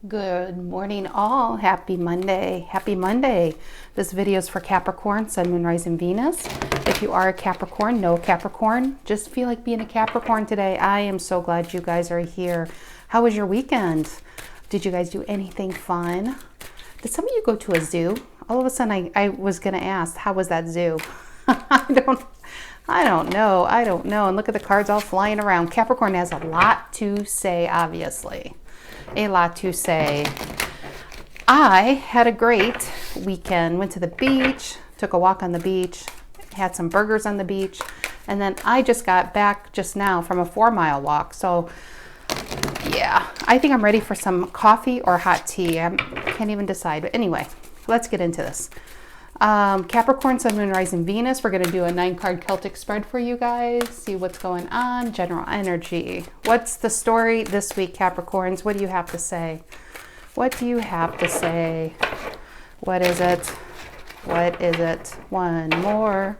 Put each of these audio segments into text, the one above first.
Good morning all. Happy Monday. Happy Monday. This video is for Capricorn, Sun, Moon, Rising, Venus. If you are a Capricorn, no Capricorn, just feel like being a Capricorn today. I am so glad you guys are here. How was your weekend? Did you guys do anything fun? Did some of you go to a zoo? All of a sudden I was going to ask, how was that zoo? I don't know. And look at the cards all flying around. Capricorn has a lot to say, obviously. A lot to say. I had a great weekend. Went to the beach, took a walk on the beach, had some burgers on the beach, and then I just got back just now from a 4-mile walk. So yeah, I think I'm ready for some coffee or hot tea. I can't even decide. But anyway, let's get into this. Capricorn, Sun, Moon, Rising, Venus. We're going to do a 9-card Celtic spread for you guys. See what's going on. General energy. What's the story this week, Capricorns? What do you have to say? What do you have to say? What is it? What is it? One more.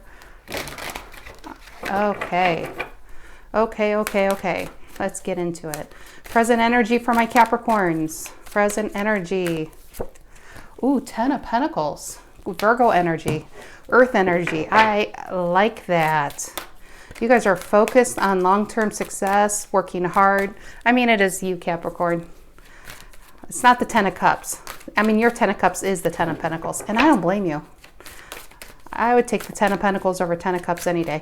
Okay. Okay. Let's get into it. Present energy for my Capricorns. Present energy. Ooh, 10 of Pentacles. Virgo energy, earth energy. I like that. You guys are focused on long-term success, working hard. I mean, it is you, Capricorn. It's not the 10 of Cups. I mean, your 10 of Cups is the 10 of Pentacles, and I don't blame you. I would take the 10 of Pentacles over 10 of Cups any day.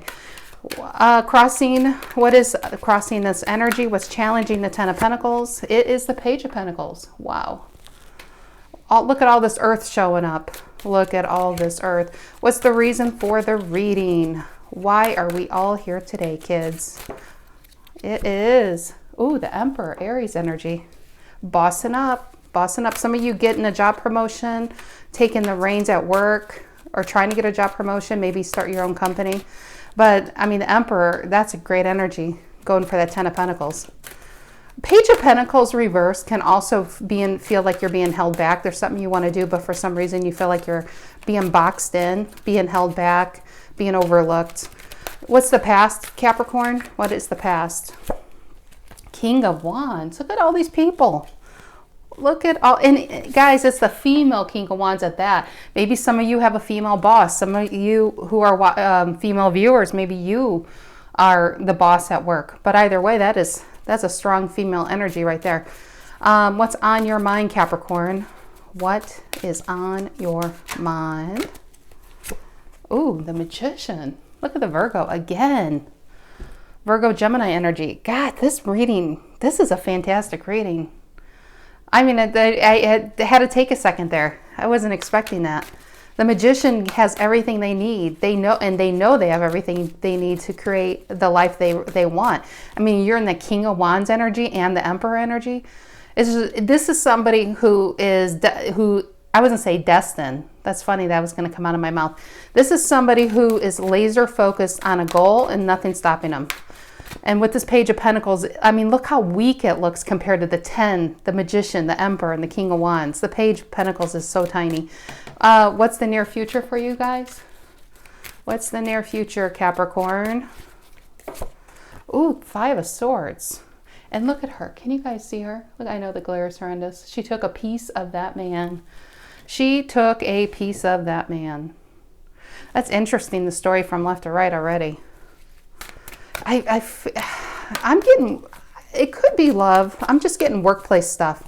What is crossing this energy? What's challenging the 10 of Pentacles? It is the Page of Pentacles. Wow. Look at all this earth showing up. Look at all this earth. What's the reason for the reading? Why are we all here today, kids? It is, the Emperor, Aries energy. Bossing up. Some of you getting a job promotion, taking the reins at work, or trying to get a job promotion, maybe start your own company. But, I mean, the Emperor, that's a great energy, going for that 10 of Pentacles. Page of Pentacles reverse can also feel like you're being held back. There's something you want to do, but for some reason you feel like you're being boxed in, being held back, being overlooked. What's the past, Capricorn? What is the past? King of Wands. Look at all these people. Look at all, and guys, it's the female King of Wands at that. Maybe some of you have a female boss. Some of you who are female viewers, maybe you are the boss at work. But either way, that's a strong female energy right there. What's on your mind, Capricorn? What is on your mind? Ooh, the Magician. Look at the Virgo again. Virgo, Gemini energy. God, this is a fantastic reading. I mean, I had to take a second there. I wasn't expecting that. The Magician has everything they need. They know they have everything they need to create the life they want. I mean, you're in the King of Wands energy and the Emperor energy. This is somebody who I wasn't say destined. That's funny. That was going to come out of my mouth. This is somebody who is laser focused on a goal and nothing stopping them. And with this Page of Pentacles, I mean, look how weak it looks compared to the 10, the Magician, the Emperor, and the King of Wands. The Page of Pentacles is so tiny. What's the near future for you guys? What's the near future, Capricorn? Ooh, 5 of Swords. And look at her. Can you guys see her? Look, I know the glare is horrendous. She took a piece of that man. She took a piece of that man. That's interesting, the story from left to right already. I'm getting, it could be love. I'm just getting workplace stuff.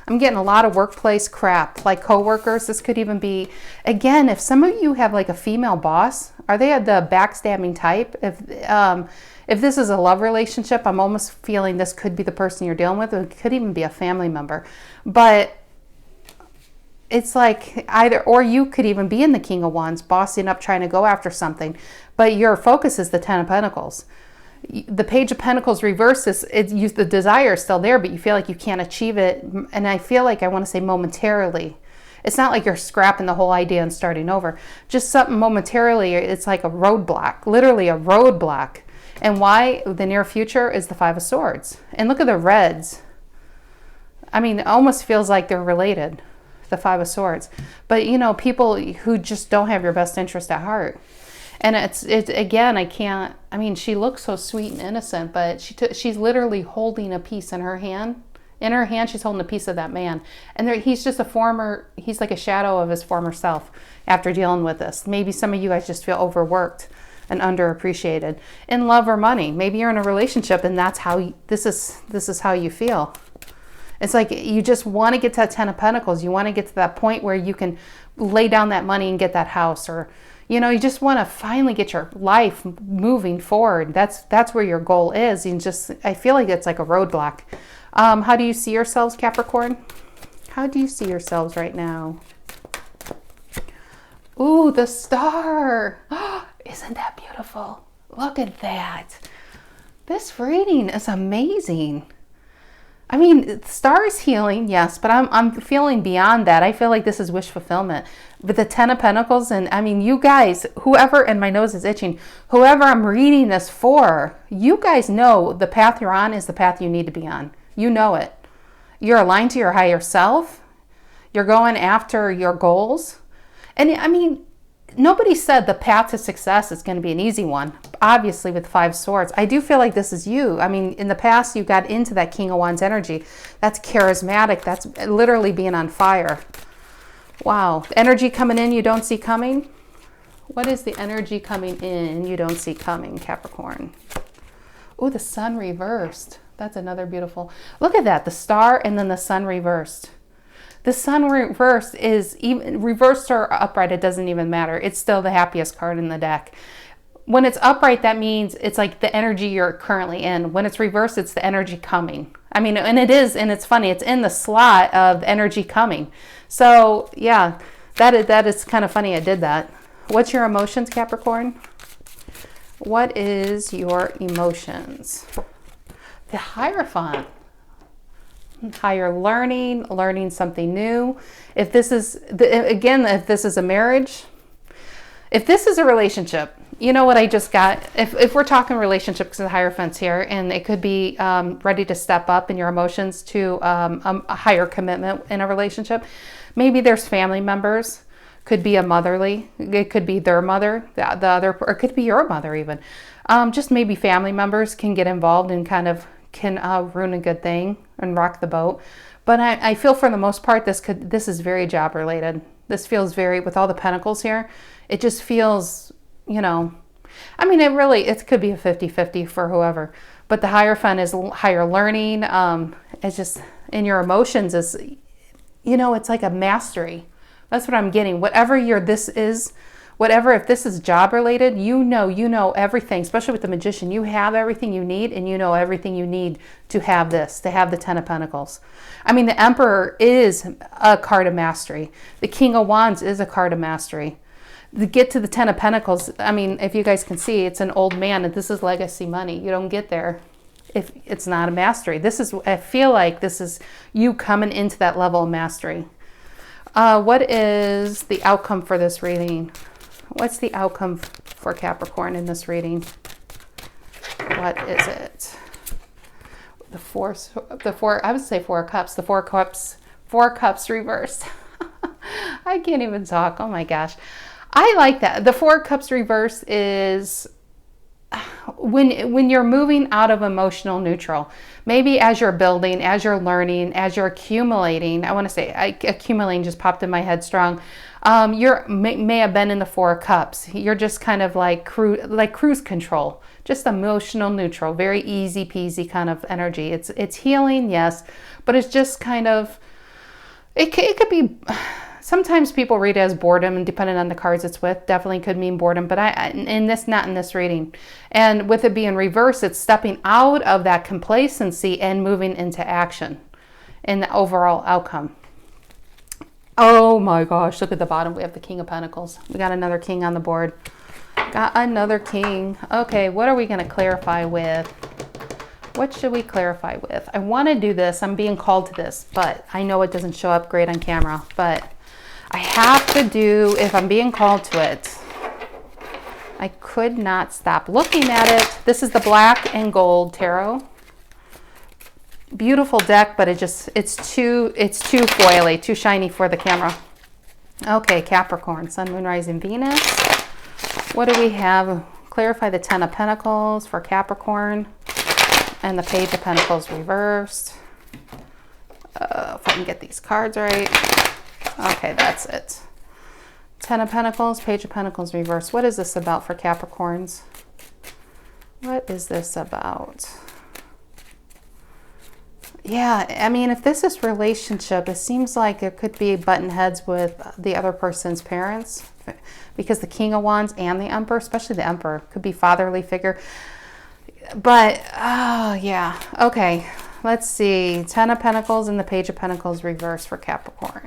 I'm getting a lot of workplace crap, like coworkers. This could even be, again, if some of you have like a female boss, are they the backstabbing type? If this is a love relationship, I'm almost feeling this could be the person you're dealing with. It could even be a family member. But it's like or you could even be in the King of Wands, bossing up, trying to go after something. But your focus is the 10 of Pentacles. The Page of Pentacles reverses, the desire is still there, but you feel like you can't achieve it. And I feel like I want to say momentarily. It's not like you're scrapping the whole idea and starting over. Just something momentarily, it's like a roadblock, literally a roadblock. And why the near future is the 5 of Swords. And look at the reds. I mean, it almost feels like they're related, the 5 of Swords. But, you know, people who just don't have your best interest at heart. And it's again, I mean, she looks so sweet and innocent, but she's literally holding a piece in her hand In her hand, she's holding a piece of that man. And he's just he's like a shadow of his former self after dealing with this. Maybe some of you guys just feel overworked and underappreciated in love or money. Maybe you're in a relationship and that's how this is how you feel. It's like you just want to get to that 10 of Pentacles. You want to get to that point where you can lay down that money and get that house, or you know, you just want to finally get your life moving forward. That's where your goal is. And just, I feel like it's like a roadblock. How do you see yourselves, Capricorn? How do you see yourselves right now? Ooh, the star. Isn't that beautiful? Look at that. This reading is amazing. I mean, the star is healing, yes, but I'm feeling beyond that. I feel like this is wish fulfillment. But the 10 of Pentacles, and I mean, you guys, whoever, and my nose is itching, whoever I'm reading this for, you guys know the path you're on is the path you need to be on. You know it. You're aligned to your higher self. You're going after your goals. And I mean, nobody said the path to success is going to be an easy one. Obviously, with 5 swords, I do feel like this is you. I mean, in the past, you got into that King of Wands energy. That's charismatic. That's literally being on fire. Wow. Energy coming in you don't see coming. What is the energy coming in you don't see coming, Capricorn? Oh, the sun reversed. That's another beautiful. Look at that. The star and then the sun reversed. The sun reversed is even reversed or upright. It doesn't even matter. It's still the happiest card in the deck. When it's upright, that means it's like the energy you're currently in. When it's reversed, it's the energy coming. I mean, and it is, and it's funny. It's in the slot of energy coming. So yeah, that is kind of funny. I did that. What's your emotions, Capricorn? What is your emotions? The Hierophant. Higher learning something new. If this is, again, if this is a marriage, if this is a relationship, you know what I just got? If we're talking relationship, because the Hierophant's here, and it could be ready to step up in your emotions to a higher commitment in a relationship. Maybe there's family members. Could be a motherly. It could be their mother, the other, or it could be your mother even. Just maybe family members can get involved and kind of can ruin a good thing and rock the boat. But I feel for the most part, this is very job related. This feels very, with all the pentacles here, it just feels, you know, I mean, it could be a 50-50 for whoever, but the Hierophant is higher learning. It's just in your emotions is, you know, it's like a mastery. That's what I'm getting. Whatever this is, whatever, if this is job related, you know everything, especially with the Magician. You have everything you need, and you know everything you need to have this, to have the 10 of Pentacles. I mean, the Emperor is a card of mastery. The King of Wands is a card of mastery. To get to the 10 of Pentacles, I mean, if you guys can see, it's an old man, and this is legacy money. You don't get there if it's not a mastery. I feel like this is you coming into that level of mastery. What is the outcome for this reading? What's the outcome for Capricorn in this reading? What is it? I would say 4 cups. The 4 cups reversed. I can't even talk. Oh my gosh. I like that. The 4 cups reverse is when you're moving out of emotional neutral. Maybe as you're building, as you're learning, as you're accumulating. I want to say accumulating just popped in my head strong. May have been in the 4 cups. You're just kind of like cruise control, just emotional neutral, very easy peasy kind of energy. It's healing, yes, but it's just kind of, it could be, sometimes people read it as boredom, and depending on the cards it's with, definitely could mean boredom, but not in this reading. And with it being reversed, it's stepping out of that complacency and moving into action in the overall outcome. Oh my gosh, look at the bottom. We have the King of Pentacles. We got another king on the board. Got another king. Okay, what are we going to clarify with? What should we clarify with? I want to do this. I'm being called to this, but I know it doesn't show up great on camera, but I have to do, if I'm being called to it. I could not stop looking at it. This is the Black and Gold Tarot. Beautiful deck, but it's too foily, too shiny for the camera. Okay, Capricorn, Sun, Moon, Rising, Venus. What do we have? Clarify the 10 of Pentacles for Capricorn and the Page of Pentacles reversed. I can get these cards right. Okay, that's it. Ten of Pentacles, Page of Pentacles reverse. What is this about for Capricorns? What is this about? Yeah, I mean, if this is relationship, it seems like there could be button heads with the other person's parents, because the King of Wands and the Emperor, especially the Emperor, could be fatherly figure. But, oh, yeah. Okay, let's see. Ten of Pentacles and the Page of Pentacles reverse for Capricorn.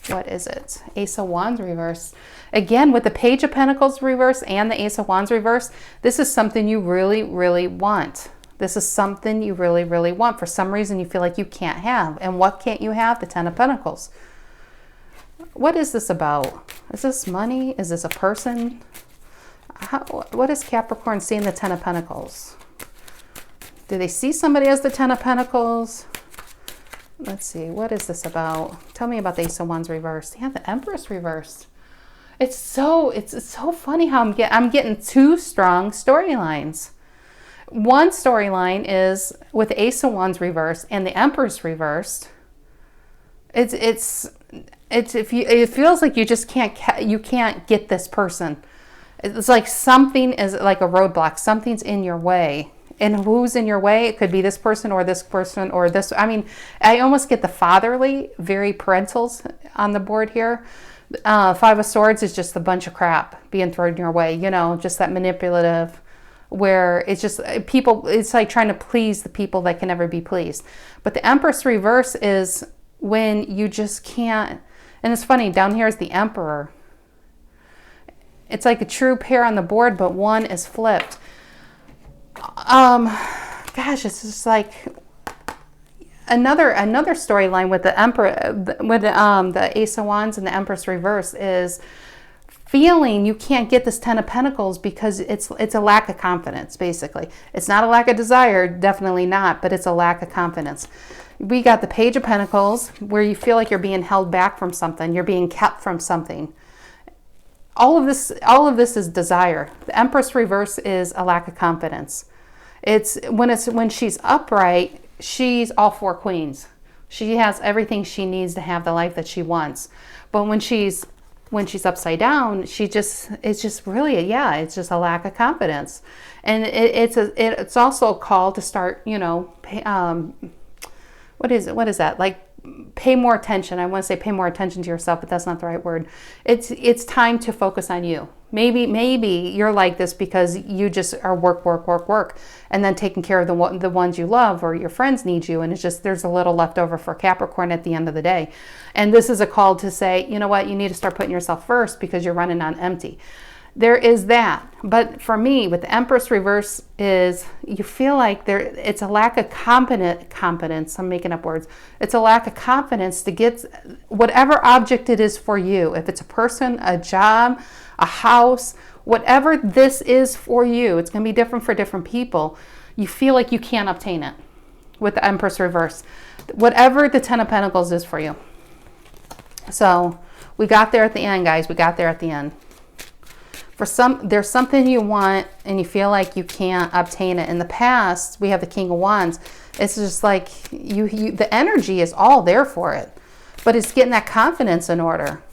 What is it? Ace of Wands reverse. Again, with the Page of Pentacles reverse and the Ace of Wands reverse, this is something you really, really want. This is something you really, really want. For some reason, you feel like you can't have. And what can't you have? The Ten of Pentacles. What is this about? Is this money? Is this a person? What does Capricorn see in the Ten of Pentacles? Do they see somebody as the Ten of Pentacles? Let's see. What is this about? Tell me about the Ace of Wands reversed. Yeah, the Empress reversed. It's so funny how I'm getting two strong storylines. One storyline is with the Ace of Wands reversed and the Empress reversed. It feels like you just can't get this person. It's like something is like a roadblock. Something's in your way. And who's in your way? It could be this person or this person or this. I mean, I almost get the fatherly, very parentals on the board here. Five of Swords is just a bunch of crap being thrown your way. You know, just that manipulative, where it's just people, it's like trying to please the people that can never be pleased. But the Empress reverse is when you just can't, and it's funny, down here is the Emperor. It's like a true pair on the board, but one is flipped. Gosh, it's just like another storyline with the Emperor, with the Ace of Wands and the Empress reverse is feeling you can't get this Ten of Pentacles because it's a lack of confidence, basically. It's not a lack of desire, definitely not, but it's a lack of confidence. We got the Page of Pentacles, where you feel like you're being held back from something, you're being kept from something. All of this is desire. The Empress reverse is a lack of confidence. It's when she's upright, she's all four queens. She has everything she needs to have the life that she wants. But when she's upside down, it's just a lack of confidence. And it's also a call to start, you know, what is that? Like, pay more attention. I want to say pay more attention to yourself, but that's not the right word. It's time to focus on you. Maybe you're like this because you just are work, and then taking care of the ones you love, or your friends need you, and it's just there's a little left over for Capricorn at the end of the day. And this is a call to say, you know what, you need to start putting yourself first because you're running on empty. There is that. But for me, with the Empress reverse is you feel like it's a lack of confidence. I'm making up words. It's a lack of confidence to get whatever object it is for you. If it's a person, a job, a house, whatever this is for you, it's going to be different for different people. You feel like you can't obtain it with the Empress reverse. Whatever the Ten of Pentacles is for you. So we got there at the end, guys. We got there at the end. There's something you want and you feel like you can't obtain it. In the past, we have the King of Wands. It's just like the energy is all there for it, but it's getting that confidence in order.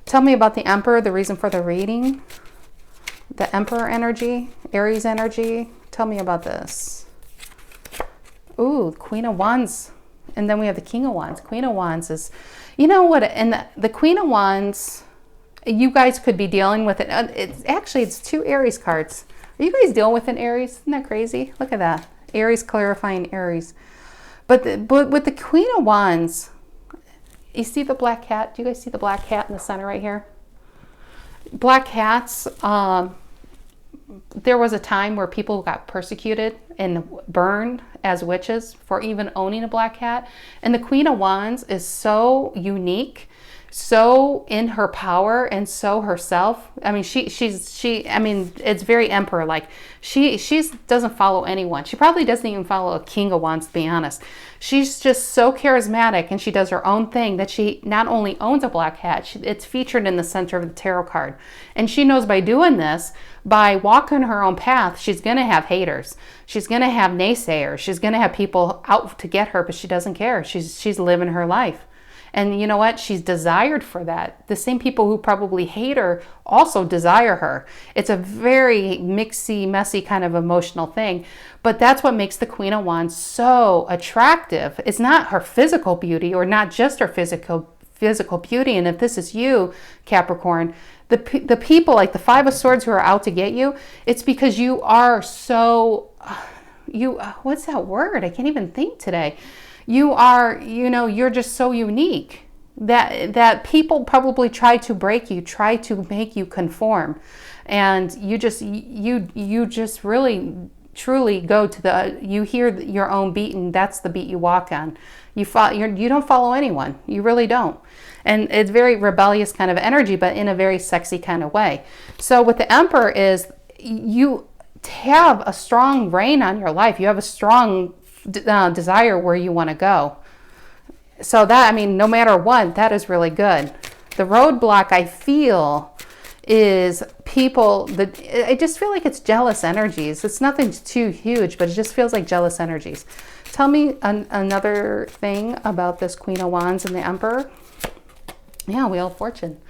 Tell me about the Emperor, the reason for the reading. The Emperor energy, Aries energy. Tell me about this. Ooh, Queen of Wands. And then we have the King of Wands. Queen of Wands is, you know what, and the Queen of Wands, you guys could be dealing with it. It's two Aries cards. Are you guys dealing with an Aries? Isn't that crazy? Look at that. Aries clarifying Aries. But with the Queen of Wands, you see the black cat? Do you guys see the black cat in the center right here? Black cats, there was a time where people got persecuted and burned as witches for even owning a black cat. And the Queen of Wands is so unique so in her power and so herself. I mean, I mean, it's very Emperor like. She doesn't follow anyone. She probably doesn't even follow a King of Wands, to be honest. She's just so charismatic, and she does her own thing that she not only owns a black hat, it's featured in the center of the tarot card. And she knows by doing this, by walking her own path, she's going to have haters. She's going to have naysayers. She's going to have people out to get her, but she doesn't care. She's living her life. And you know what? She's desired for that. The same people who probably hate her also desire her. It's a very mixy, messy kind of emotional thing. But that's what makes the Queen of Wands so attractive. It's not her physical beauty, or not just her physical beauty. And if this is you, Capricorn, the people like the Five of Swords who are out to get you, it's because you are so, what's that word? I can't even think today. You are, you're just so unique that people probably try to break you, try to make you conform. And you just really, truly go to you hear your own beat, and that's the beat you walk on. You don't follow anyone. You really don't. And it's very rebellious kind of energy, but in a very sexy kind of way. So what the Emperor is, you have a strong reign on your life. You have a strong desire where you want to go. So that, I mean, no matter what, that is really good. The roadblock I feel is people that I just feel like it's jealous energies. It's nothing too huge, but it just feels like jealous energies. Tell me another thing about this Queen of Wands and the Emperor. Yeah, Wheel of Fortune.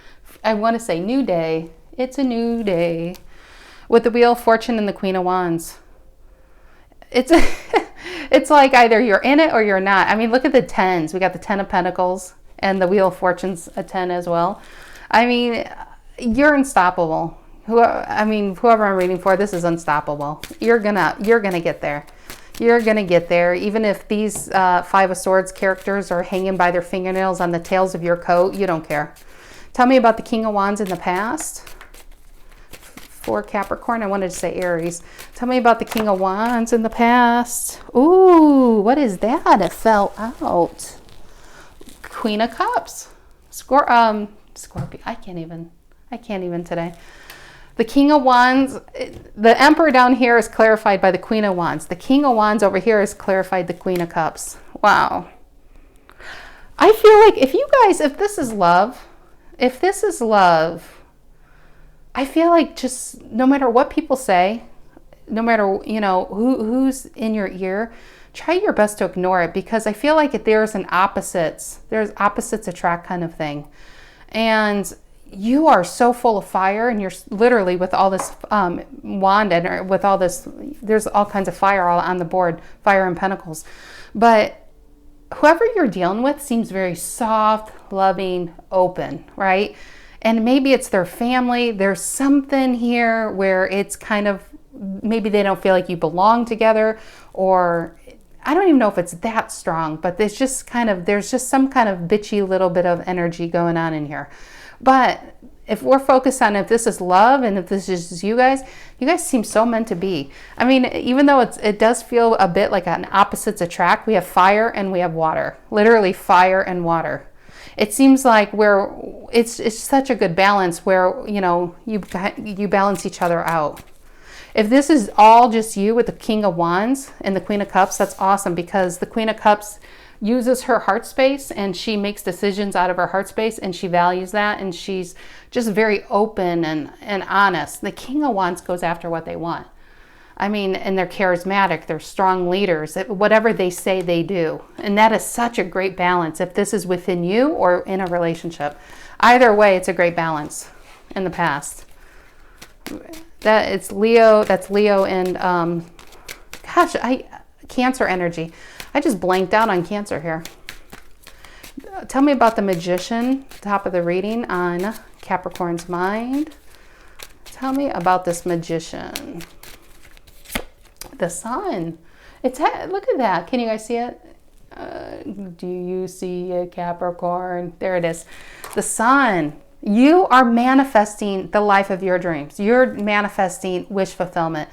I want to say new day. It's a new day. With the Wheel of Fortune and the Queen of Wands. It's like either you're in it or you're not. I mean, look at the tens. We got the Ten of Pentacles, and the Wheel of Fortune's a 10 as well. I mean, you're unstoppable. Whoever I'm reading for, this is unstoppable. You're gonna get there. You're gonna get there. Even if these Five of Swords characters are hanging by their fingernails on the tails of your coat, you don't care. Tell me about the King of Wands in the past. For Capricorn, I wanted to say Aries. Tell me about the King of Wands in the past. Ooh, what is that? It fell out. Queen of Cups. Scorpio. I can't even today. The King of Wands, the Emperor down here is clarified by the Queen of Wands. The King of Wands over here is clarified the Queen of Cups. Wow. I feel like if this is love, I feel like just no matter what people say, no matter, who's in your ear, try your best to ignore it, because I feel like there's opposites attract kind of thing. And you are so full of fire, and you're literally with all this wand and with all this, there's all kinds of fire all on the board, fire and pentacles. But whoever you're dealing with seems very soft, loving, open, right? And maybe it's their family. There's something here where it's kind of, maybe they don't feel like you belong together, or I don't even know if it's that strong, but there's just some kind of bitchy little bit of energy going on in here. But if we're focused on if this is love and if this is you guys seem so meant to be. I mean, even though it does feel a bit like an opposites attract, we have fire and we have water, literally fire and water. It seems like it's such a good balance where, you balance each other out. If this is all just you with the King of Wands and the Queen of Cups, that's awesome, because the Queen of Cups uses her heart space and she makes decisions out of her heart space, and she values that, and she's just very open and honest. The King of Wands goes after what they want. I mean, and they're charismatic, they're strong leaders. Whatever they say, they do. And that is such a great balance if this is within you or in a relationship. Either way, it's a great balance in the past. That's Leo and, Cancer energy. I just blanked out on Cancer here. Tell me about the Magician, top of the reading on Capricorn's mind. Tell me about this Magician. The Sun. Look at that. Can you guys see it? Do you see it, Capricorn? There it is. The Sun. You are manifesting the life of your dreams. You're manifesting wish fulfillment.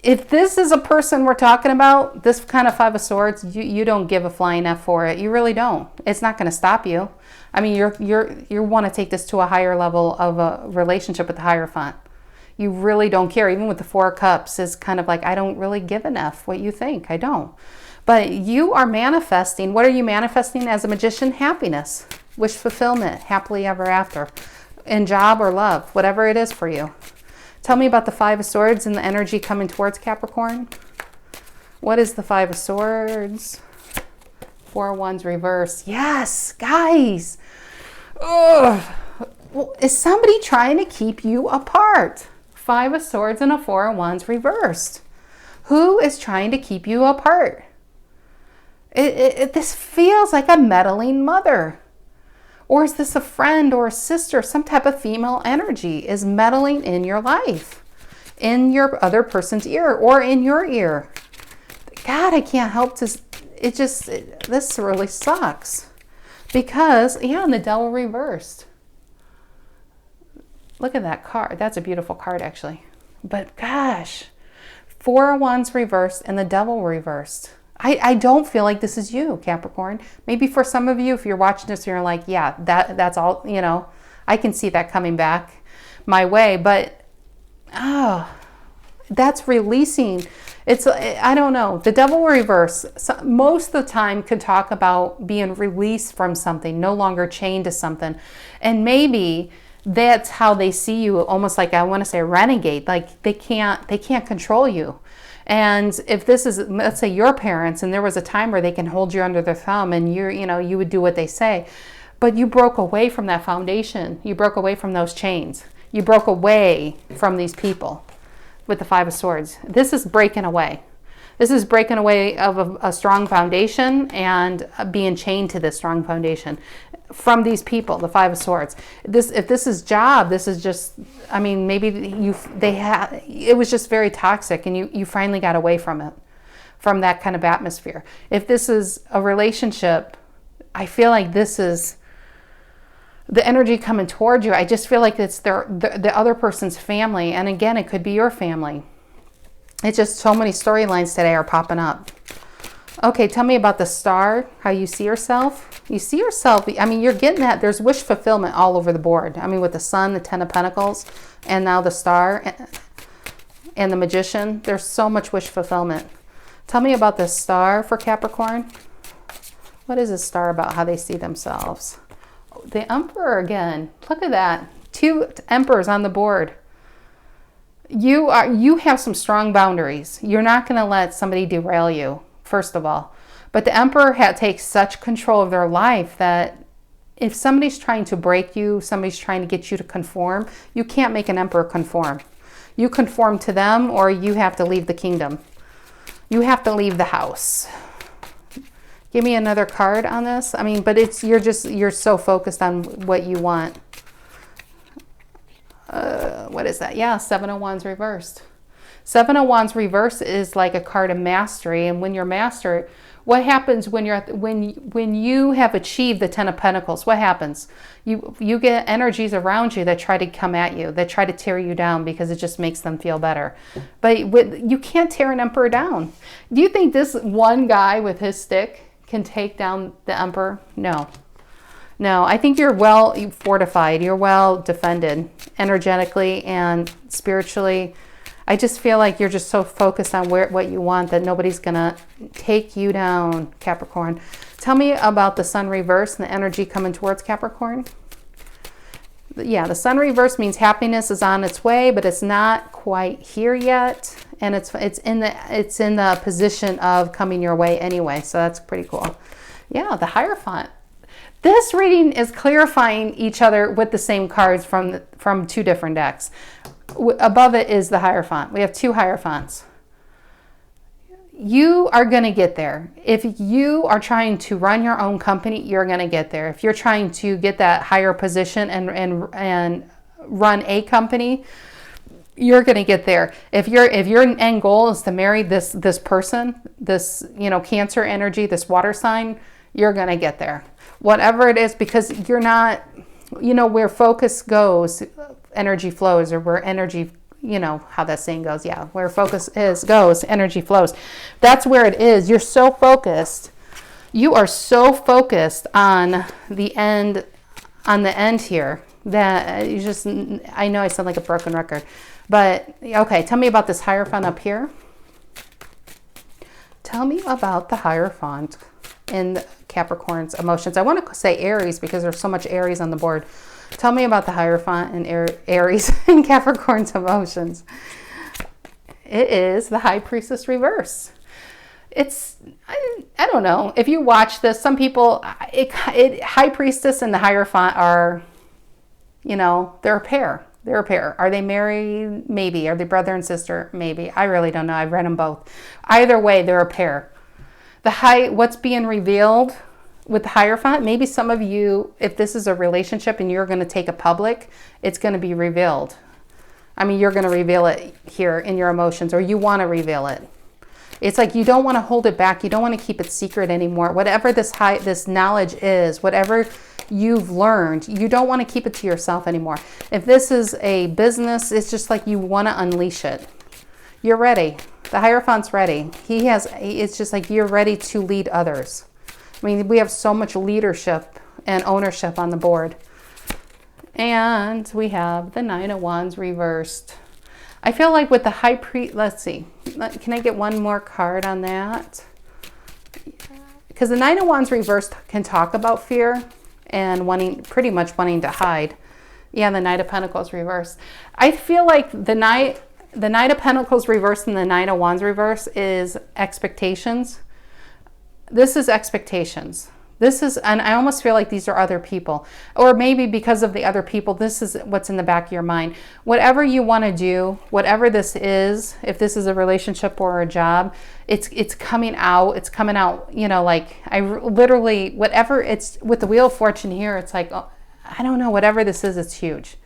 If this is a person we're talking about, this kind of Five of Swords, you don't give a flying F for it. You really don't. It's not going to stop you. I mean, you want to take this to a higher level of a relationship with the Hierophant. You really don't care. Even with the Four of Cups, is kind of like, I don't really give an F what you think. I don't. But you are manifesting. What are you manifesting as a magician? Happiness, wish fulfillment, happily ever after, in job or love, whatever it is for you. Tell me about the Five of Swords and the energy coming towards Capricorn. What is the Five of Swords? Four of Wands reversed. Yes, guys. Ugh. Well, is somebody trying to keep you apart? Five of Swords and a Four of Wands reversed. Who is trying to keep you apart? This feels like a meddling mother. Or is this a friend or a sister? Some type of female energy is meddling in your life, in your other person's ear or in your ear. God, I can't help to, this really sucks. Because, yeah, and the Devil reversed. Look at that card. That's a beautiful card, actually. But gosh, Four of Wands reversed and the Devil reversed. I don't feel like this is you, Capricorn. Maybe for some of you, if you're watching this, you're like, yeah, that's all, you know, I can see that coming back my way. But, oh, that's releasing. It's, I don't know. The Devil reverse, most of the time could talk about being released from something, no longer chained to something. And maybe that's how they see you, almost like, I want to say, a renegade. Like they can't control you. And if this is, let's say, your parents, and there was a time where they can hold you under their thumb and you would do what they say, but you broke away from that foundation. You broke away from those chains. You broke away from these people with the Five of Swords. This is breaking away. This is breaking away of a strong foundation and being chained to this strong foundation from these people, the Five of Swords. If this is job, this is just, I mean, maybe it was just very toxic and you finally got away from it, from that kind of atmosphere. If this is a relationship, I feel like this is the energy coming towards you. I just feel like it's the other person's family. And again, it could be your family. It's just so many storylines today are popping up. Okay, tell me about the Star, how you see yourself. You see yourself, I mean, you're getting that. There's wish fulfillment all over the board. I mean, with the Sun, the Ten of Pentacles, and now the Star and the Magician. There's so much wish fulfillment. Tell me about the Star for Capricorn. What is the Star about, how they see themselves? The Emperor again. Look at that. Two Emperors on the board. You have some strong boundaries. You're not going to let somebody derail you, first of all. But the Emperor takes such control of their life that if somebody's trying to break you, somebody's trying to get you to conform, you can't make an Emperor conform. You conform to them or you have to leave the kingdom. You have to leave the house. Give me another card on this. I mean, but you're so focused on what you want. What is that? Yeah, Seven of Wands reversed. Seven of Wands reversed is like a card of mastery. And when you're master, what happens when you have achieved the Ten of Pentacles? What happens? You get energies around you that try to come at you, that try to tear you down because it just makes them feel better. But you can't tear an Emperor down. Do you think this one guy with his stick can take down the Emperor? No. No, I think you're well fortified. You're well defended energetically and spiritually. I just feel like you're just so focused on what you want that nobody's going to take you down, Capricorn. Tell me about the Sun reverse and the energy coming towards Capricorn. Yeah, the Sun reverse means happiness is on its way, but it's not quite here yet. And it's in the position of coming your way anyway. So that's pretty cool. Yeah, the Hierophant. This reading is clarifying each other with the same cards from two different decks. Above it is the Hierophant. We have two Hierophants. You are going to get there. If you are trying to run your own company, you're going to get there. If you're trying to get that higher position and run a company, you're going to get there. If your end goal is to marry this person, this Cancer energy, this water sign, you're going to get there. Whatever it is, because you're not, where focus goes, energy flows, or where energy you know how that saying goes. Yeah, where focus goes, energy flows. That's where it is. You're so focused. You are so focused on the end here that you just, I know I sound like a broken record, but okay, tell me about this Hierophant up here. Tell me about the Hierophant in Capricorn's emotions. I want to say Aries because there's so much Aries on the board. Tell me about the Hierophant and Aries in Capricorn's emotions. It is the High Priestess reverse. It's, I don't know. If you watch this, some people, High Priestess and the Hierophant are, you know, they're a pair. They're a pair. Are they married? Maybe. Are they brother and sister? Maybe. I really don't know. I've read them both. Either way, they're a pair. What's being revealed with the Hierophant, maybe some of you, if this is a relationship and you're going to take it public, it's going to be revealed. I mean, you're going to reveal it here in your emotions, or you want to reveal it. It's like you don't want to hold it back. You don't want to keep it secret anymore. Whatever this knowledge is, whatever you've learned, you don't want to keep it to yourself anymore. If this is a business, it's just like you want to unleash it. You're ready. The Hierophant's ready. It's just like you're ready to lead others. I mean, we have so much leadership and ownership on the board. And we have the Nine of Wands reversed. I feel like with the High Priest, let's see. Can I get one more card on that? Because the Nine of Wands reversed can talk about fear and pretty much wanting to hide. Yeah, the Knight of Pentacles reversed. I feel like the Knight of Pentacles reversed and the Nine of Wands reverse is expectations. This is expectations. And I almost feel like these are other people. Or maybe because of the other people, this is what's in the back of your mind. Whatever you want to do, whatever this is, if this is a relationship or a job, it's coming out. It's coming out, you know, like I literally, whatever it's, with the Wheel of Fortune here, it's like, oh, I don't know, whatever this is, it's huge.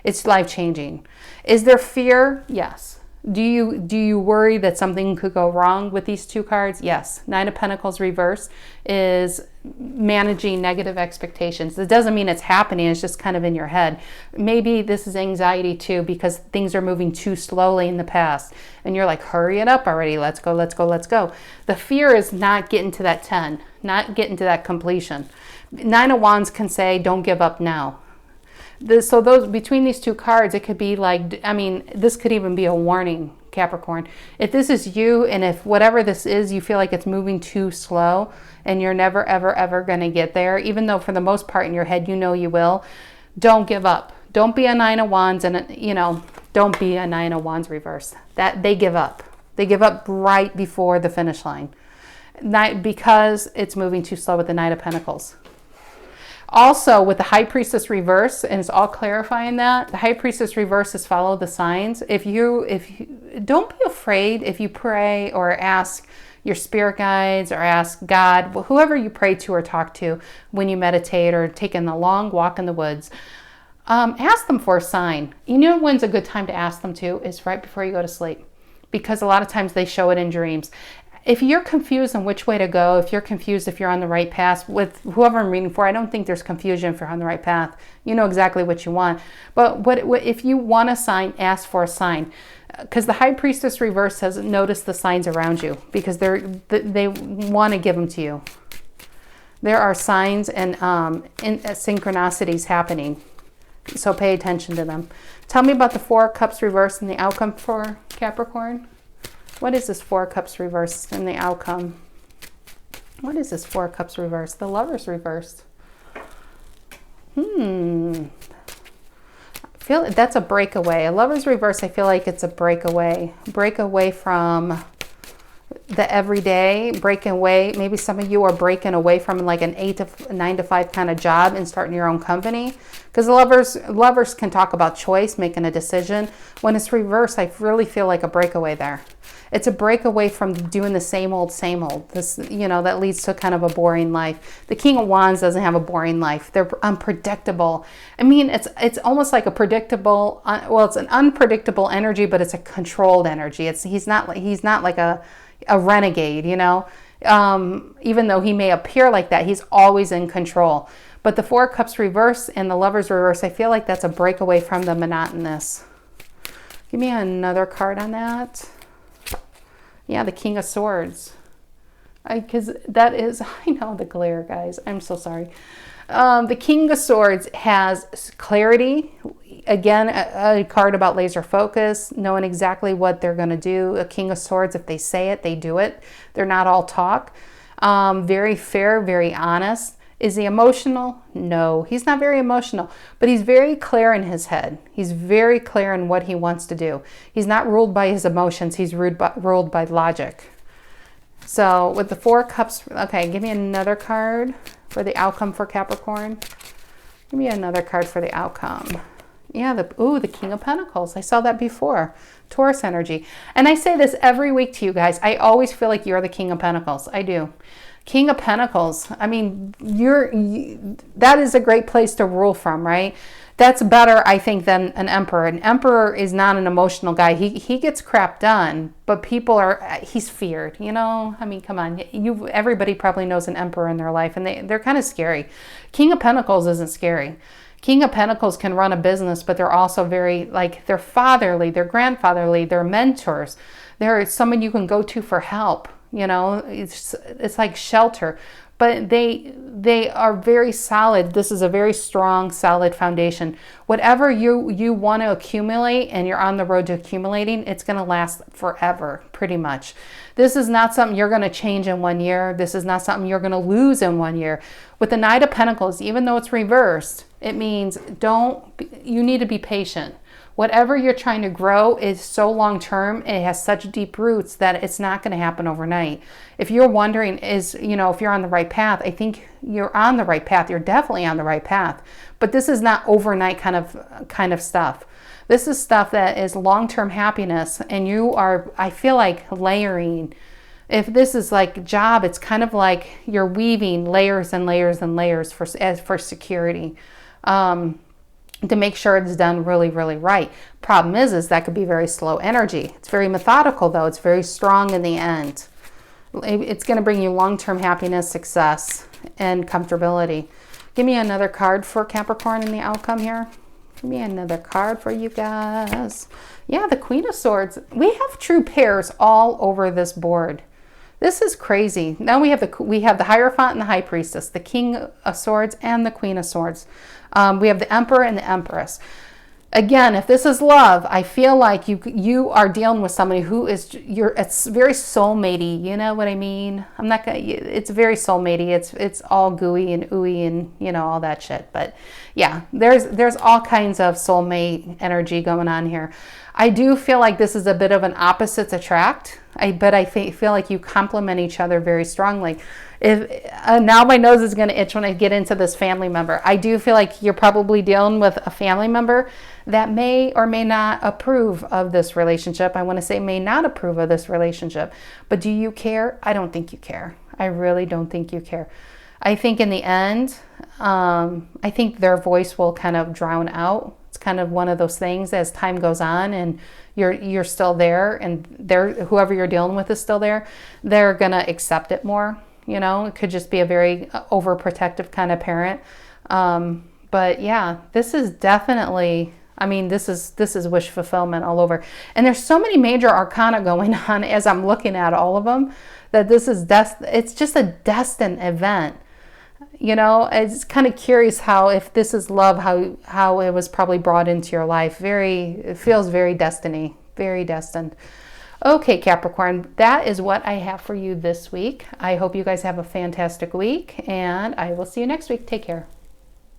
It's life-changing. Is there fear? Yes. Do you worry that something could go wrong with these two cards? Yes. Nine of Pentacles reverse is managing negative expectations. It doesn't mean it's happening. It's just kind of in your head. Maybe this is anxiety too, because things are moving too slowly in the past. And you're like, hurry it up already. Let's go, let's go, let's go. The fear is not getting to that 10, not getting to that completion. Nine of Wands can say, don't give up now. So those between these two cards, it could be like, I mean, this could even be a warning, Capricorn. If this is you, and if whatever this is, you feel like it's moving too slow and you're never, ever, ever going to get there, even though for the most part in your head, you know you will, don't give up. Don't be a Nine of Wands and, you know, don't be a Nine of Wands reverse. That they give up. They give up right before the finish line. Because it's moving too slow with the Knight of Pentacles. Also, with the High Priestess reverse, and it's all clarifying that, the High Priestess reverse is follow the signs. If you don't be afraid if you pray or ask your spirit guides or ask God, whoever you pray to or talk to when you meditate or taking a long walk in the woods, ask them for a sign. You know when's a good time to ask them to is right before you go to sleep, because a lot of times they show it in dreams. If you're confused on which way to go, if you're confused if you're on the right path, with whoever I'm reading for, I don't think there's confusion if you're on the right path. You know exactly what you want. But if you want a sign, ask for a sign. Because the High Priestess reverse says, notice the signs around you, because they want to give them to you. There are signs and synchronicities happening. So pay attention to them. Tell me about the Four of Cups reverse and the outcome for Capricorn. What is this Four of Cups reversed and the outcome? What is this Four of Cups reversed? The Lovers reversed. I feel that's a breakaway. A Lovers reverse, I feel like it's a breakaway. Break away from the everyday, breaking away. Maybe some of you are breaking away from like an 9 to 5 kind of job and starting your own company. Because lovers can talk about choice, making a decision. When it's reversed, I really feel like a breakaway there. It's a breakaway from doing the same old. This, you know, that leads to kind of a boring life. The King of Wands doesn't have a boring life. They're unpredictable. I mean, it's almost like a predictable, well, it's an unpredictable energy, but it's a controlled energy. He's not like a renegade, you know. Even though he may appear like that, he's always in control. But the Four of Cups reverse and the Lovers reverse, I feel like that's a breakaway from the monotonous. Give me another card on that. Yeah, the King of Swords. Because that is, I know the glare, guys. I'm so sorry. The King of Swords has clarity. Again, a card about laser focus, knowing exactly what they're going to do. A King of Swords, if they say it, they do it. They're not all talk. Very fair, very honest. Is he emotional? No, he's not very emotional, but he's very clear in his head. He's very clear in what he wants to do. He's not ruled by his emotions. He's ruled by logic. So with the Four of Cups, okay, give me another card for the outcome for Capricorn. Give me another card for the outcome. Yeah, the King of Pentacles. I saw that before. Taurus energy. And I say this every week to you guys. I always feel like you're the King of Pentacles. I do. King of Pentacles. I mean, that is a great place to rule from, right? That's better, I think, than an emperor. An emperor is not an emotional guy. He gets crap done, but he's feared, you know? I mean, come on. Everybody probably knows an emperor in their life, and they're kind of scary. King of Pentacles isn't scary. King of Pentacles can run a business, but they're also very, like, they're fatherly, they're grandfatherly, they're mentors. They're someone you can go to for help. You know, it's like shelter, but they are very solid. This is a very strong, solid foundation. Whatever you want to accumulate and you're on the road to accumulating, it's going to last forever, pretty much. This is not something you're going to change in 1 year. This is not something you're going to lose in 1 year. With the Knight of Pentacles, even though it's reversed, it means you need to be patient. Whatever you're trying to grow is so long-term, it has such deep roots that it's not going to happen overnight. If you're wondering, if you're on the right path, I think you're on the right path. You're definitely on the right path. But this is not overnight kind of stuff. This is stuff that is long-term happiness, and you are, I feel like, layering. If this is like job, it's kind of like you're weaving layers and layers and layers for security. To make sure it's done really, really right. Problem is that could be very slow energy. It's very methodical, though. It's very strong in the end. It's going to bring you long-term happiness, success, and comfortability. Give me another card for Capricorn in the outcome here. Give me another card for you guys. Yeah, the Queen of Swords. We have true pairs all over this board. This is crazy. Now we have the Hierophant and the High Priestess, the King of Swords and the Queen of Swords. We have the Emperor and the Empress. Again, if this is love, I feel like you are dealing with somebody who it's very soulmatey. You know what I mean? It's very soulmatey. It's all gooey and ooey and all that shit. But yeah, there's all kinds of soulmate energy going on here. I do feel like this is a bit of an opposites attract. But I feel like you complement each other very strongly. Now my nose is going to itch when I get into this family member. I do feel like you're probably dealing with a family member that may or may not approve of this relationship. I want to say may not approve of this relationship. But do you care? I don't think you care. I really don't think you care. I think in the end, I think their voice will kind of drown out. It's kind of one of those things as time goes on and you're still there and whoever you're dealing with is still there, they're going to accept it more. It could just be a very overprotective kind of parent. But yeah, this is definitely, this is wish fulfillment all over. And there's so many major arcana going on as I'm looking at all of them that it's just a destined event. It's kind of curious how, if this is love, how it was probably brought into your life. It feels very destiny, very destined. Okay, Capricorn, that is what I have for you this week. I hope you guys have a fantastic week, and I will see you next week. Take care.